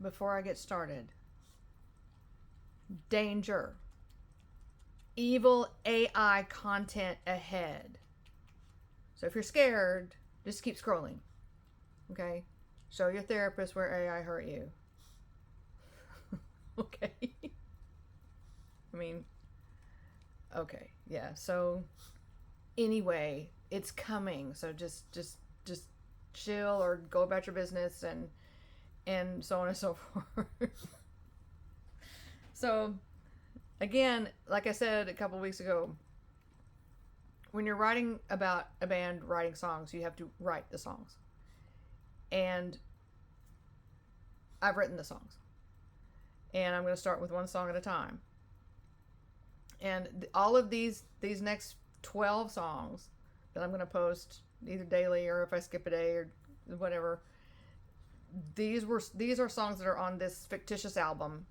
before I get started. Danger. Evil AI content ahead. So if you're scared, just keep scrolling. Okay? Show your therapist where AI hurt you. Okay? I mean, okay. Yeah. So anyway, it's coming. So just chill or go about your business and so on and so forth. So again, like I said a couple weeks ago, when you're writing about a band writing songs, you have to write the songs. And I've written the songs. And I'm going to start with one song at a time. And all of these next 12 songs that I'm going to post either daily or if I skip a day or whatever, these are songs that are on this fictitious album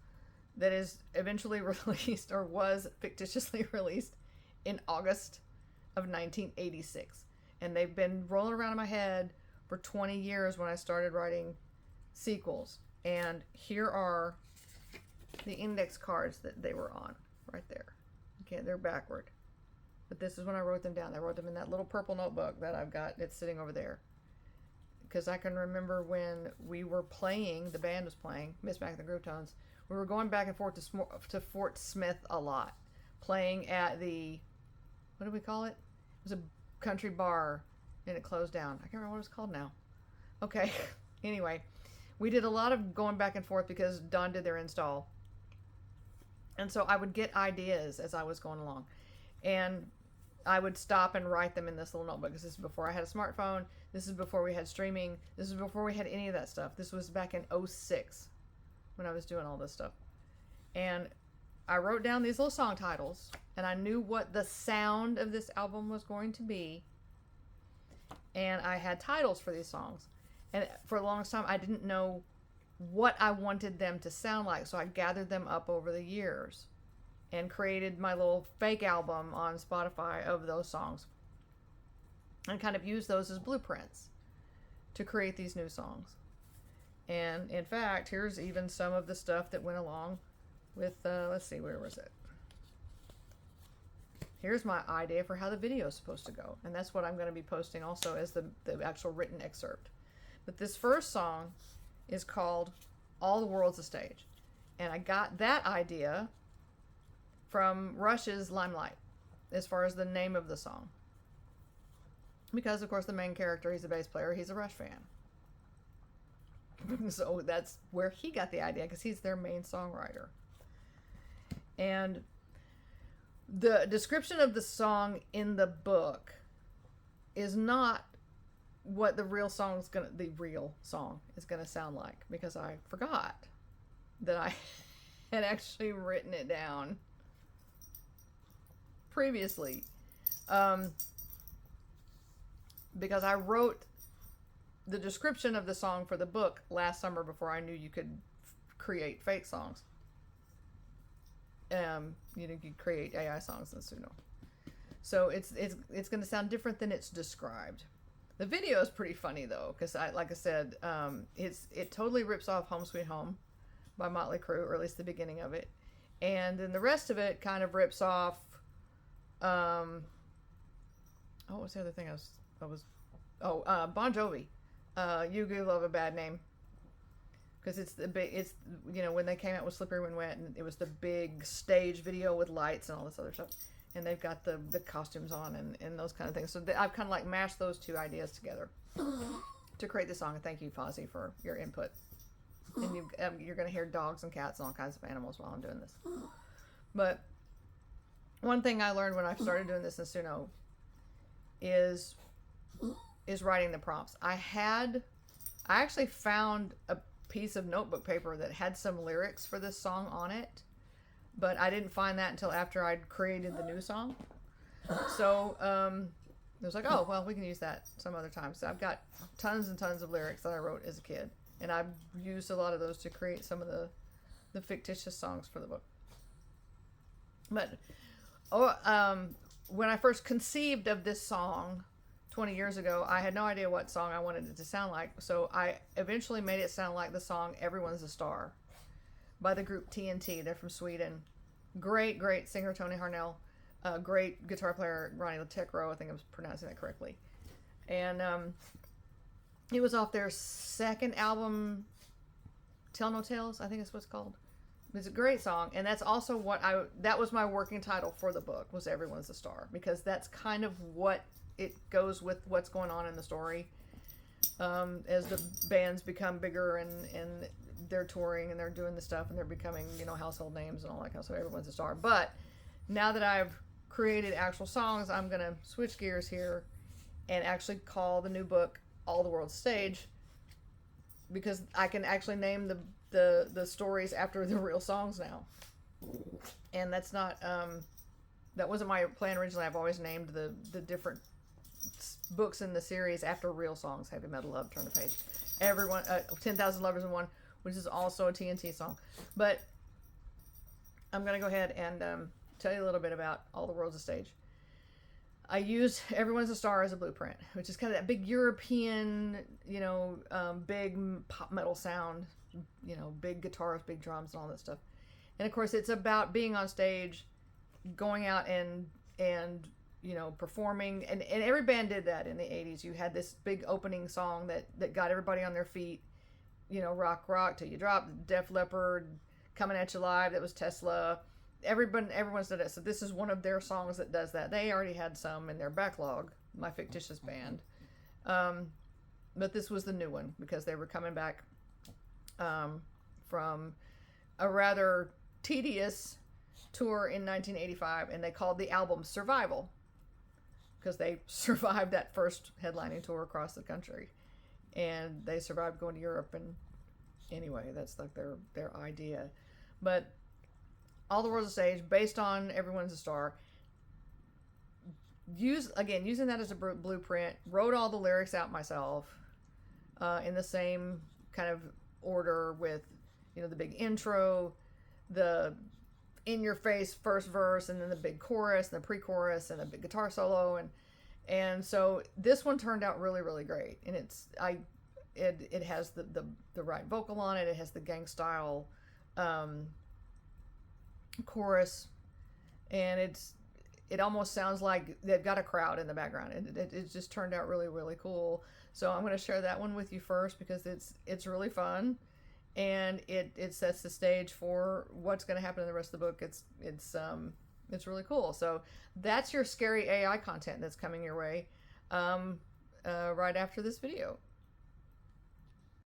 that is eventually released or was fictitiously released in August of 1986. And they've been rolling around in my head for 20 years when I started writing sequels. And here are the index cards that they were on right there. Okay, they're backward. But this is when I wrote them down. I wrote them in that little purple notebook that I've got. It's sitting over there. Because I can remember when we were playing, the band was playing, Miss Mac and the Groove Tones, we were going back and forth to Fort Smith a lot. Playing at the, what do we call it? It was a country bar and it closed down. I can't remember what it's called now. Okay. Anyway, we did a lot of going back and forth because Dawn did their install. And so I would get ideas as I was going along. And I would stop and write them in this little notebook. This is before I had a smartphone. This is before we had streaming. This is before we had any of that stuff. This was back in 06 when I was doing all this stuff. And I wrote down these little song titles. And I knew what the sound of this album was going to be. And I had titles for these songs. And for the longest time, I didn't know what I wanted them to sound like. So I gathered them up over the years and created my little fake album on Spotify of those songs. And kind of used those as blueprints to create these new songs. And in fact, here's even some of the stuff that went along with, let's see, where was it? Here's my idea for how the video is supposed to go. And that's what I'm going to be posting also as the actual written excerpt. But this first song is called All the World's a Stage. And I got that idea from Rush's Limelight as far as the name of the song. Because, of course, the main character, he's a bass player, he's a Rush fan. So that's where he got the idea, because he's their main songwriter. And the description of the song in the book is not what the real song is gonna sound like, because I forgot that I had actually written it down previously, because I wrote the description of the song for the book last summer before I knew you could create fake songs. You could create AI songs in Suno. So it's going to sound different than it's described. The video is pretty funny though, because like I said, it totally rips off Home Sweet Home by Motley Crue, or at least the beginning of it, and then the rest of it kind of rips off. What was the other thing Bon Jovi, You Give Love a Bad Name, because it's when they came out with Slippery When Wet, and it was the big stage video with lights and all this other stuff, and they've got the costumes on and those kind of things. So I've kind of like mashed those two ideas together to create the song. And thank you, Fozzie, for your input. And you're going to hear dogs and cats and all kinds of animals while I'm doing this. But one thing I learned when I started doing this in Suno is writing the prompts. I actually found a piece of notebook paper that had some lyrics for this song on it, but I didn't find that until after I'd created the new song. So it was like, oh, well, we can use that some other time. So I've got tons and tons of lyrics that I wrote as a kid, and I've used a lot of those to create some of the fictitious songs for the book. But when I first conceived of this song 20 years ago, I had no idea what song I wanted it to sound like. So I eventually made it sound like the song Everyone's a Star by the group TNT. They're from Sweden. Great, great singer Tony Harnell. Great guitar player Ronnie Letecro. I think I was pronouncing that correctly. And it was off their second album, Tell No Tales, I think that's what it's called. It's a great song, and that's also that was my working title for the book, was Everyone's a Star, because that's kind of what it goes with what's going on in the story. As the bands become bigger and they're touring and they're doing the stuff and they're becoming, household names and all that kind of stuff. Everyone's a star. But now that I've created actual songs, I'm going to switch gears here and actually call the new book All the World's Stage, because I can actually name the stories after the real songs now. And that's not, that wasn't my plan originally. I've always named the different books in the series after real songs. Heavy Metal Love, Turn the Page, 10,000 Lovers in One, which is also a TNT song. But I'm going to go ahead and tell you a little bit about All the World's a Stage. I used Everyone's a Star as a blueprint, which is kind of that big European, big pop metal sound, big guitars, big drums, and all that stuff. And of course, it's about being on stage, going out and performing. And every band did that in the 80s. You had this big opening song that got everybody on their feet, rock till you drop. Def Leppard, Coming at You Live, that was Tesla. Everyone's done it. So this is one of their songs that does that. They already had some in their backlog, my fictitious band. But this was the new one because they were coming back from a rather tedious tour in 1985, and they called the album Survival because they survived that first headlining tour across the country, and they survived going to Europe. And anyway, that's like their idea. But All the World's a Stage, based on Everyone's a Star. Using that as a blueprint, wrote all the lyrics out myself in the same kind of order, with the big intro, the in-your-face first verse, and then the big chorus, and the pre-chorus, and a big guitar solo, and so this one turned out really, really great. And it has the right vocal on it. It has the gang style chorus, and it almost sounds like they've got a crowd in the background. It just turned out really, really cool. So I'm going to share that one with you first because it's really fun, and it sets the stage for what's going to happen in the rest of the book. It's really cool. So that's your scary AI content that's coming your way right after this video.